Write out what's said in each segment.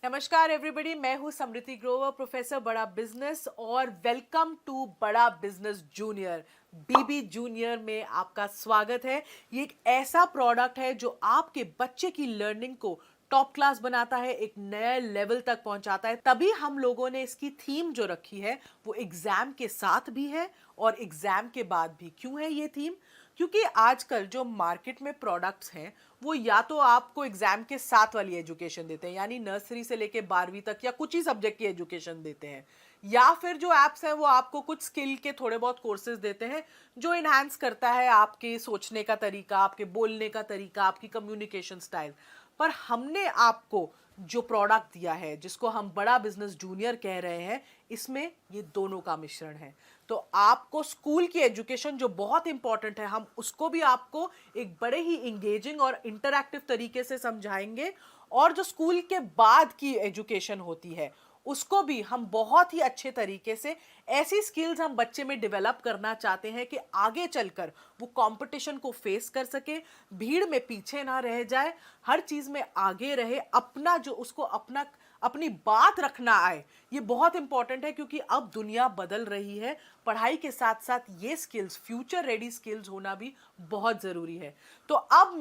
नमस्कार एवरीबॉडी, मैं हूं समृति ग्रोवर, प्रोफेसर बड़ा बिजनेस, और वेलकम टू बड़ा बिजनेस जूनियर। बीबी जूनियर में आपका स्वागत है। ये एक ऐसा प्रोडक्ट है जो आपके बच्चे की लर्निंग को टॉप क्लास बनाता है, एक नए लेवल तक पहुंचाता है। तभी हम लोगों ने इसकी थीम जो रखी है वो एग्जाम के साथ भी है और एग्जाम के बाद भी। क्यों है ये थीम? क्योंकि आजकल जो मार्केट में प्रोडक्ट्स हैं वो या तो आपको एग्जाम के साथ वाली एजुकेशन देते हैं, यानी नर्सरी से लेके 12वीं तक या कुछ ही सब्जेक्ट की एजुकेशन देते हैं, या फिर जो एप्स हैं वो आपको कुछ स्किल के थोड़े बहुत कोर्सेज देते हैं जो इनहांस करता है आपके सोचने का तरीका, आपके बोलने का तरीका, आपकी कम्युनिकेशन स्टाइल। पर हमने आपको जो प्रोडक्ट दिया है, जिसको हम बड़ा बिजनेस जूनियर कह रहे हैं, इसमें ये दोनों का मिश्रण है। तो आपको स्कूल की एजुकेशन जो बहुत इंपॉर्टेंट है, हम उसको भी आपको एक बड़े ही इंगेजिंग और इंटरैक्टिव तरीके से समझाएंगे, और जो स्कूल के बाद की एजुकेशन होती है उसको भी हम बहुत ही अच्छे तरीके से, ऐसी स्किल्स हम बच्चे में डेवलप करना चाहते हैं कि आगे चलकर वो कंपटीशन को फेस कर सके, भीड़ में पीछे ना रह जाए, हर चीज में आगे रहे, अपना जो उसको अपनी बात रखना आए। ये बहुत इंपॉर्टेंट है क्योंकि अब दुनिया बदल रही है। पढ़ाई के साथ साथ ये स्किल्स, फ्यूचर रेडी स्किल्स होना भी बहुत जरूरी है। तो अब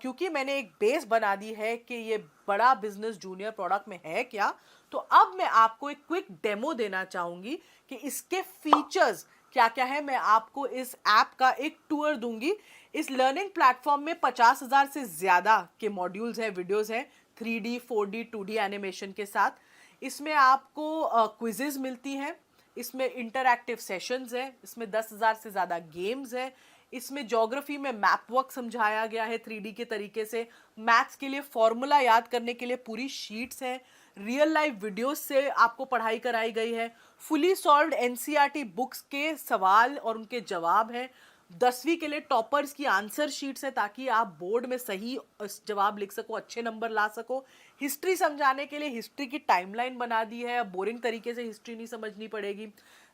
क्योंकि मैंने एक बेस बना दी है कि ये बड़ा बिजनेस जूनियर प्रोडक्ट में है क्या, तो अब मैं आपको एक क्विक डेमो देना चाहूंगी कि इसके फीचर्स क्या क्या है। मैं आपको इस ऐप का एक टूर दूंगी। इस लर्निंग प्लेटफॉर्म में 50,000 से ज्यादा के मॉड्यूल्स हैं, वीडियोस हैं, 3D 4D 2D एनिमेशन के साथ। इसमें आपको क्विजेज मिलती हैं, इसमें इंटरैक्टिव सेशंस हैं, इसमें 10,000 से ज़्यादा गेम्स हैं, इसमें ज्योग्राफी में मैप वर्क समझाया गया है 3D के तरीके से, मैथ्स के लिए फॉर्मूला याद करने के लिए पूरी शीट्स हैं, रियल लाइफ वीडियोस से आपको पढ़ाई कराई गई है, फुली सॉल्व्ड एनसीईआरटी बुक्स के सवाल और उनके जवाब हैं, 10वीं के लिए टॉपर्स की आंसर शीट्स है ताकि आप बोर्ड में सही जवाब लिख सको, अच्छे नंबर ला सको। हिस्ट्री समझाने के लिए हिस्ट्री की टाइमलाइन बना दी है, अब बोरिंग तरीके से हिस्ट्री नहीं समझनी पड़ेगी।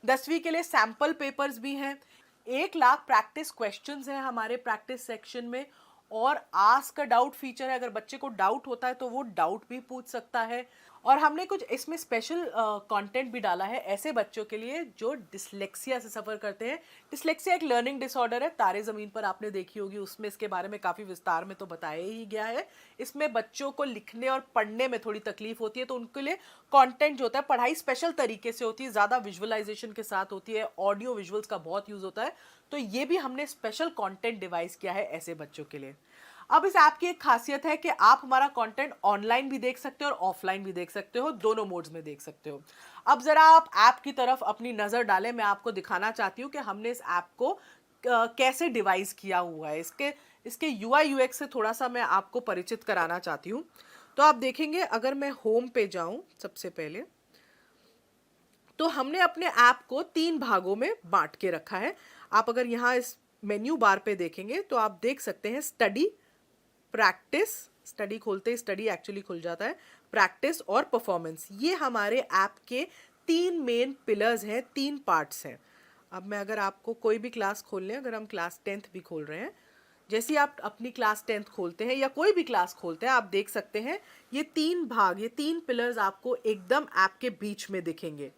10वीं के लिए सैंपल पेपर्स भी हैं, 1 लाख प्रैक्टिस क्वेश्चंस हैं हमारे प्रैक्टिस सेक्शन में, और आस्क अ डाउट फीचर है। अगर बच्चे को डाउट होता है तो वो डाउट भी पूछ सकता है। और हमने कुछ इसमें स्पेशल कंटेंट भी डाला है ऐसे बच्चों के लिए जो डिसलेक्सिया से सफ़र करते हैं। डिसलेक्सिया एक लर्निंग डिसऑर्डर है, तारे ज़मीन पर आपने देखी होगी, उसमें इसके बारे में काफ़ी विस्तार में तो बताया ही गया है। इसमें बच्चों को लिखने और पढ़ने में थोड़ी तकलीफ होती है, तो उनके लिए कंटेंट जो होता है, पढ़ाई स्पेशल तरीके से होती है, ज़्यादा विजुअलाइजेशन के साथ होती है, ऑडियो विजुअल्स का बहुत यूज़ होता है। तो ये भी हमने स्पेशल कंटेंट डिवाइस किया है ऐसे बच्चों के लिए। अब इस ऐप की एक खासियत है कि आप हमारा कंटेंट ऑनलाइन भी देख सकते हो और ऑफलाइन भी देख सकते हो, दोनों मोड्स में देख सकते हो। अब जरा आप ऐप की तरफ अपनी नजर डालें। मैं आपको दिखाना चाहती हूँ कि हमने इस ऐप को कैसे डिवाइस किया हुआ है। इसके यूआई यूएक्स से थोड़ा सा मैं आपको परिचित कराना चाहती हूँ। तो आप देखेंगे, अगर मैं होम पे जाऊं सबसे पहले, तो हमने अपने ऐप को 3 भागों में बांट के रखा है। आप अगर यहाँ इस मेन्यू बार पे देखेंगे तो आप देख सकते हैं स्टडी, प्रैक्टिस, स्टडी खोलते ही स्टडी एक्चुअली खुल जाता है, प्रैक्टिस और परफॉर्मेंस। ये हमारे ऐप के 3 मेन पिलर्स हैं, 3 पार्ट्स हैं। अब मैं अगर आपको कोई भी क्लास खोल लें, अगर हम क्लास 10th भी खोल रहे हैं, जैसे ही आप अपनी क्लास 10th खोलते हैं या कोई भी क्लास खोलते हैं, आप देख सकते हैं ये 3 भाग, ये 3 पिलर्स आपको एकदम ऐप के बीच में दिखेंगे।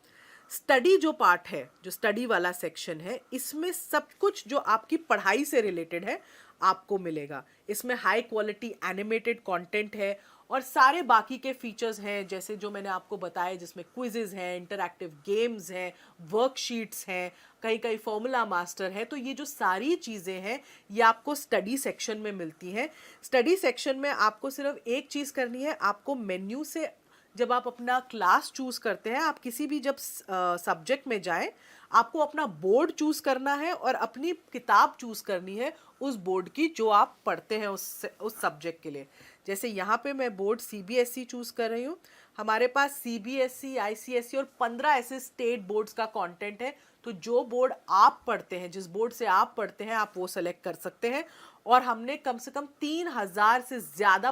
स्टडी जो पार्ट है, जो स्टडी वाला सेक्शन है, इसमें सब कुछ जो आपकी पढ़ाई से रिलेटेड है आपको मिलेगा। इसमें हाई क्वालिटी एनिमेटेड कंटेंट है और सारे बाकी के फीचर्स हैं, जैसे जो मैंने आपको बताया, जिसमें क्विजेज हैं, इंटरैक्टिव गेम्स हैं, वर्कशीट्स हैं, कहीं कहीं फॉर्मूला मास्टर है। तो ये जो सारी चीज़ें हैं ये आपको स्टडी सेक्शन में मिलती हैं। स्टडी सेक्शन में आपको सिर्फ एक चीज़ करनी है, आपको मेन्यू से जब आप अपना क्लास चूज करते हैं, आप किसी भी जब सब्जेक्ट में जाएं, आपको अपना बोर्ड चूज करना है और अपनी किताब चूज करनी है उस बोर्ड की जो आप पढ़ते हैं उस सब्जेक्ट के लिए। जैसे यहाँ पे मैं बोर्ड सीबीएसई चूज कर रही हूँ। हमारे पास सीबीएसई, आईसीएसई और 15 ऐसे स्टेट बोर्ड्स का कंटेंट है। तो जो बोर्ड आप पढ़ते हैं, जिस बोर्ड से आप पढ़ते हैं, आप वो सेलेक्ट कर सकते हैं। और हमने कम से कम 3,000 से ज़्यादा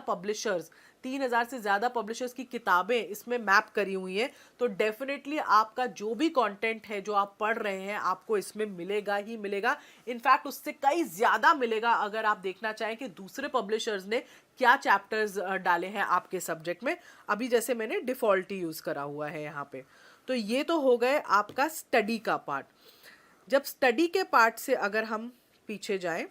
पब्लिशर्स की किताबें इसमें मैप करी हुई हैं। तो डेफिनेटली आपका जो भी कंटेंट है जो आप पढ़ रहे हैं, आपको इसमें मिलेगा ही मिलेगा। इनफैक्ट उससे कई ज़्यादा मिलेगा अगर आप देखना चाहें कि दूसरे पब्लिशर्स ने क्या चैप्टर्स डाले हैं आपके सब्जेक्ट में। अभी जैसे मैंने डिफ़ॉल्ट ही यूज़ करा हुआ है यहाँ पे। तो ये तो हो गए आपका स्टडी का पार्ट। जब स्टडी के पार्ट से अगर हम पीछे जाएं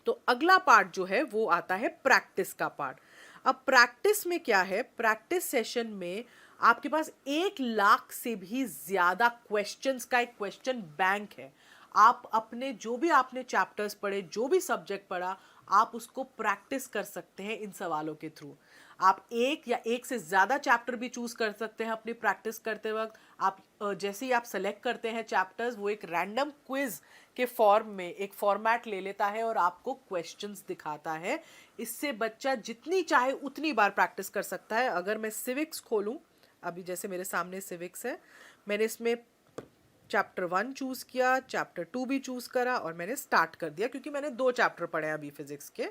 तो अगला पार्ट जो है वो आता है प्रैक्टिस का पार्ट। अब प्रैक्टिस में क्या है, प्रैक्टिस सेशन में आपके पास 1 लाख से भी ज्यादा क्वेश्चंस का एक क्वेश्चन बैंक है। आप अपने जो भी आपने चैप्टर्स पढ़े, जो भी सब्जेक्ट पढ़ा, आप उसको प्रैक्टिस कर सकते हैं इन सवालों के थ्रू। आप एक या एक से ज़्यादा चैप्टर भी चूज़ कर सकते हैं अपनी प्रैक्टिस करते वक्त। आप जैसे ही आप सेलेक्ट करते हैं चैप्टर्स, वो एक रैंडम क्विज के फॉर्म में एक फॉर्मेट ले लेता है और आपको क्वेश्चंस दिखाता है। इससे बच्चा जितनी चाहे उतनी बार प्रैक्टिस कर सकता है। अगर मैं सिविक्स खोलूँ, अभी जैसे मेरे सामने सिविक्स है, मैंने इसमें चैप्टर 1 चूज़ किया, चैप्टर 2 भी चूज़ करा और मैंने स्टार्ट कर दिया, क्योंकि मैंने 2 चैप्टर पढ़े हैं अभी फिजिक्स के।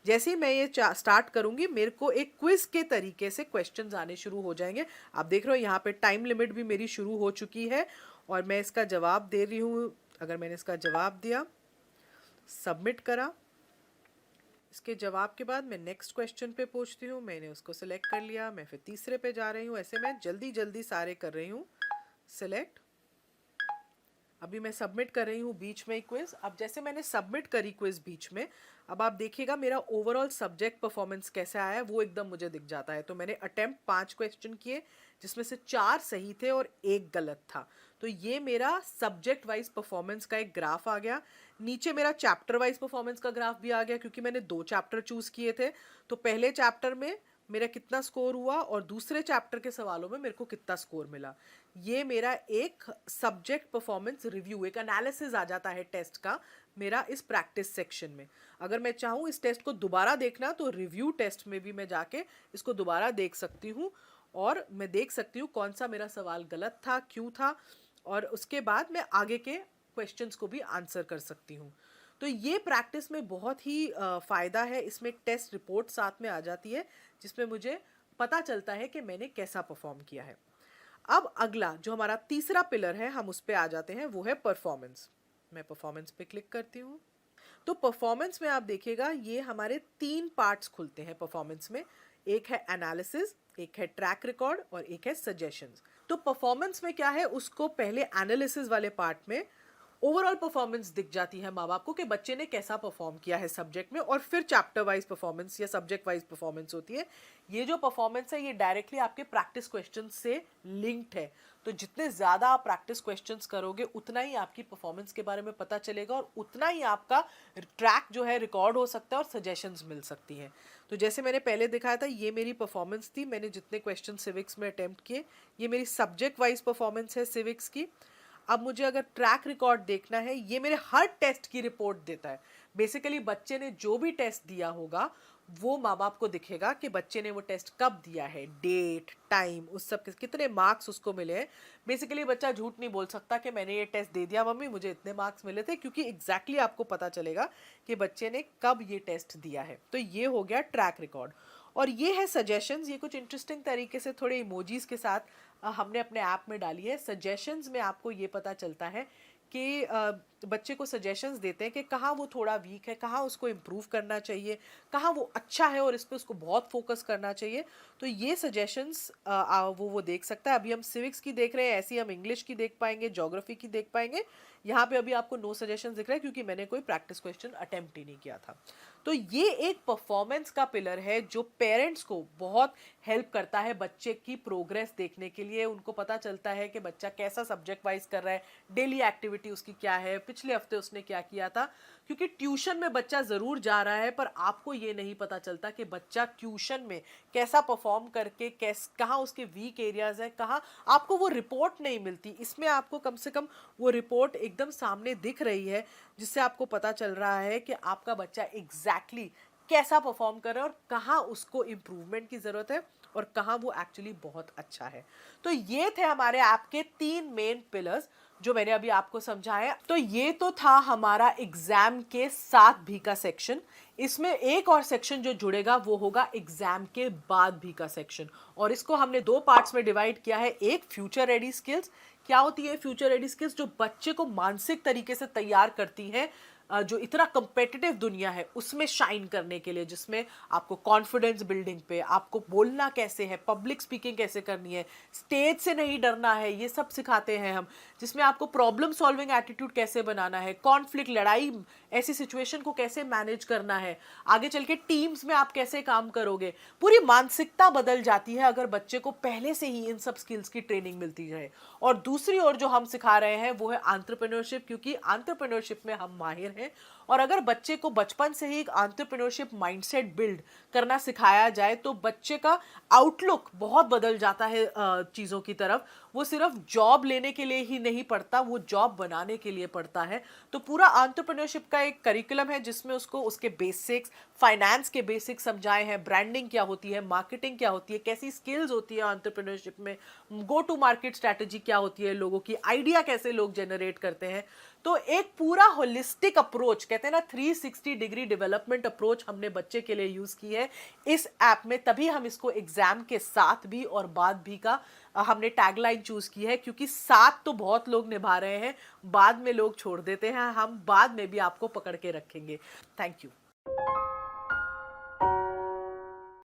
जैसे ही मैं ये स्टार्ट करूंगी, मेरे को एक क्विज के तरीके से क्वेश्चंस आने शुरू हो जाएंगे। आप देख रहे हो यहाँ पे टाइम लिमिट भी मेरी शुरू हो चुकी है और मैं इसका जवाब दे रही हूँ। अगर मैंने इसका जवाब दिया, सबमिट करा, इसके जवाब के बाद मैं नेक्स्ट क्वेश्चन पे पहुँचती हूँ। मैंने उसको सिलेक्ट कर लिया, मैं फिर तीसरे पे जा रही हूँ। ऐसे मैं जल्दी जल्दी सारे कर रही हूँ सिलेक्ट। अभी मैं सबमिट कर रही हूँ बीच में क्विज। अब जैसे मैंने सबमिट करी क्विज बीच में, अब आप देखिएगा मेरा ओवरऑल सब्जेक्ट परफॉर्मेंस कैसे आया है वो एकदम मुझे दिख जाता है। तो मैंने अटेम्प्ट 5 क्वेश्चन किए, जिसमें से 4 सही थे और 1 गलत था। तो ये मेरा सब्जेक्ट वाइज परफॉर्मेंस का एक ग्राफ आ गया। नीचे मेरा चैप्टर वाइज परफॉर्मेंस का ग्राफ भी आ गया, क्योंकि मैंने 2 चैप्टर चूज किए थे। तो पहले चैप्टर में मेरा कितना स्कोर हुआ और दूसरे चैप्टर के सवालों में मेरे को कितना स्कोर मिला। ये मेरा एक सब्जेक्ट परफॉर्मेंस रिव्यू, एक एनालिसिस आ जाता है टेस्ट का मेरा इस प्रैक्टिस सेक्शन में। अगर मैं चाहूँ इस टेस्ट को दोबारा देखना, तो रिव्यू टेस्ट में भी मैं जाके इसको दोबारा देख सकती हूँ और मैं देख सकती हूँ कौन सा मेरा सवाल गलत था, क्यों था, और उसके बाद मैं आगे के क्वेश्चंस को भी आंसर कर सकती हूँ। तो ये प्रैक्टिस में बहुत ही फ़ायदा है। इसमें एक टेस्ट रिपोर्ट साथ में आ जाती है, जिसमें मुझे पता चलता है कि मैंने कैसा परफॉर्म किया है। अब अगला जो हमारा तीसरा पिलर है, हम उस पे आ जाते हैं, वो है परफॉर्मेंस। मैं परफॉर्मेंस पे क्लिक करती हूँ। तो परफॉर्मेंस में आप देखिएगा ये हमारे 3 पार्ट्स खुलते हैं परफॉर्मेंस में। एक है एनालिसिस, एक है ट्रैक रिकॉर्ड और एक है सजेशंस। तो परफॉर्मेंस में क्या है, उसको पहले एनालिसिस वाले पार्ट में ओवरऑल परफॉर्मेंस दिख जाती है माँ बाप को कि बच्चे ने कैसा परफॉर्म किया है सब्जेक्ट में, और फिर चैप्टर वाइज परफॉर्मेंस या सब्जेक्ट वाइज परफॉर्मेंस होती है। ये जो परफॉर्मेंस है ये डायरेक्टली आपके प्रैक्टिस क्वेश्चन से लिंक्ड है। तो जितने ज़्यादा आप प्रैक्टिस क्वेश्चंस करोगे, उतना ही आपकी परफॉर्मेंस के बारे में पता चलेगा और उतना ही आपका ट्रैक जो है रिकॉर्ड हो सकता है और सजेशंस मिल सकती हैं। तो जैसे मैंने पहले दिखाया था, ये मेरी परफॉर्मेंस थी। मैंने जितने क्वेश्चन सिविक्स में अटेम्प्ट किए, ये मेरी सब्जेक्ट वाइज परफॉर्मेंस है सिविक्स की। अब मुझे अगर ट्रैक रिकॉर्ड देखना है, ये मेरे हर टेस्ट की रिपोर्ट देता है। बेसिकली बच्चे ने जो भी टेस्ट दिया होगा वो माँ बाप को दिखेगा कि बच्चे ने वो टेस्ट कब दिया है, डेट, टाइम, उस सब कितने मार्क्स उसको मिले हैं। बेसिकली बच्चा झूठ नहीं बोल सकता कि मैंने ये टेस्ट दे दिया मम्मी, मुझे इतने मार्क्स मिले थे, क्योंकि एग्जैक्टली आपको पता चलेगा कि बच्चे ने कब ये टेस्ट दिया है। तो ये हो गया ट्रैक रिकॉर्ड। और ये है सजेशंस। ये कुछ इंटरेस्टिंग तरीके से थोड़े इमोजीज के साथ हमने अपने ऐप में डाली है। सजेशंस में आपको ये पता चलता है कि बच्चे को सजेशंस देते हैं कि कहाँ वो थोड़ा वीक है, कहाँ उसको इम्प्रूव करना चाहिए, कहाँ वो अच्छा है और इस पर उसको बहुत फोकस करना चाहिए। तो ये सजेशंस वो देख सकता है। अभी हम सिविक्स की देख रहे हैं, ऐसी हम इंग्लिश की देख पाएंगे, ज्योग्राफी की देख पाएंगे। यहाँ पे अभी आपको नो सजेशन दिख रहा है, क्योंकि मैंने कोई प्रैक्टिस क्वेश्चन अटेम्प्ट ही नहीं किया था। तो ये एक परफॉर्मेंस का पिलर है जो पेरेंट्स को बहुत हेल्प करता है बच्चे की प्रोग्रेस देखने के लिए। उनको पता चलता है कि बच्चा कैसा सब्जेक्ट वाइज कर रहा है, डेली एक्टिविटी उसकी क्या है, पिछले हफ्ते उसने क्या किया था। क्योंकि ट्यूशन में बच्चा ज़रूर जा रहा है, पर आपको ये नहीं पता चलता कि बच्चा ट्यूशन में कैसा परफॉर्म करके कहाँ उसके वीक एरियाज हैं, कहाँ आपको वो रिपोर्ट नहीं मिलती। इसमें आपको कम से कम वो रिपोर्ट एकदम सामने दिख रही है, जिससे आपको पता चल रहा है कि आपका बच्चा एग्जैक्टली कैसा परफॉर्म कर रहा है और कहाँ उसको इम्प्रूवमेंट की ज़रूरत है और कहाँ वो एक्चुअली बहुत अच्छा है। तो ये थे हमारे ऐप के 3 मेन पिलर्स जो मैंने अभी आपको समझाया। तो ये तो था हमारा एग्जाम के साथ भी का सेक्शन। इसमें एक और सेक्शन जो जुड़ेगा वो होगा एग्जाम के बाद भी का सेक्शन, और इसको हमने 2 पार्ट्स में डिवाइड किया है। एक फ्यूचर रेडी स्किल्स। क्या होती है फ्यूचर रेडी स्किल्स? जो बच्चे को मानसिक तरीके से तैयार करती हैं जो इतना कंपेटिटिव दुनिया है उसमें शाइन करने के लिए, जिसमें आपको कॉन्फिडेंस बिल्डिंग पे, आपको बोलना कैसे है, पब्लिक स्पीकिंग कैसे करनी है, स्टेज से नहीं डरना है, ये सब सिखाते हैं हम। जिसमें आपको प्रॉब्लम सॉल्विंग एटीट्यूड कैसे बनाना है, कॉन्फ्लिक्ट, लड़ाई, ऐसी सिचुएशन को कैसे मैनेज करना है, आगे चल के टीम्स में आप कैसे काम करोगे। पूरी मानसिकता बदल जाती है अगर बच्चे को पहले से ही इन सब स्किल्स की ट्रेनिंग मिलती जाए। और दूसरी ओर जो हम सिखा रहे हैं वो है एंटरप्रेन्योरशिप, क्योंकि एंटरप्रेन्योरशिप में हम माहिर हैं। और अगर बच्चे को बचपन से ही एक एंटरप्रेन्योरशिप माइंडसेट बिल्ड करना सिखाया जाए तो बच्चे का आउटलुक बहुत बदल जाता है चीज़ों की तरफ। वो सिर्फ जॉब लेने के लिए ही नहीं पढ़ता, वो जॉब बनाने के लिए पढ़ता है। तो पूरा एंटरप्रेन्योरशिप का एक करिकुलम है जिसमें उसको उसके बेसिक्स, फाइनेंस के बेसिक्स समझाए हैं, ब्रांडिंग क्या होती है, मार्केटिंग क्या होती है, कैसी स्किल्स होती है एंटरप्रेन्योरशिप में, गो टू मार्केट स्ट्रैटेजी क्या होती है, लोगों की आइडिया कैसे लोग जनरेट करते हैं। तो एक पूरा होलिस्टिक अप्रोच, कहते हैं ना 360 डिग्री डेवलपमेंट अप्रोच, हमने बच्चे के लिए यूज की है इस ऐप में। तभी हम इसको एग्जाम के साथ भी और बाद भी का हमने टैगलाइन चूज की है, क्योंकि साथ तो बहुत लोग निभा रहे हैं, बाद में लोग छोड़ देते हैं, हम बाद में भी आपको पकड़ के रखेंगे। Thank you.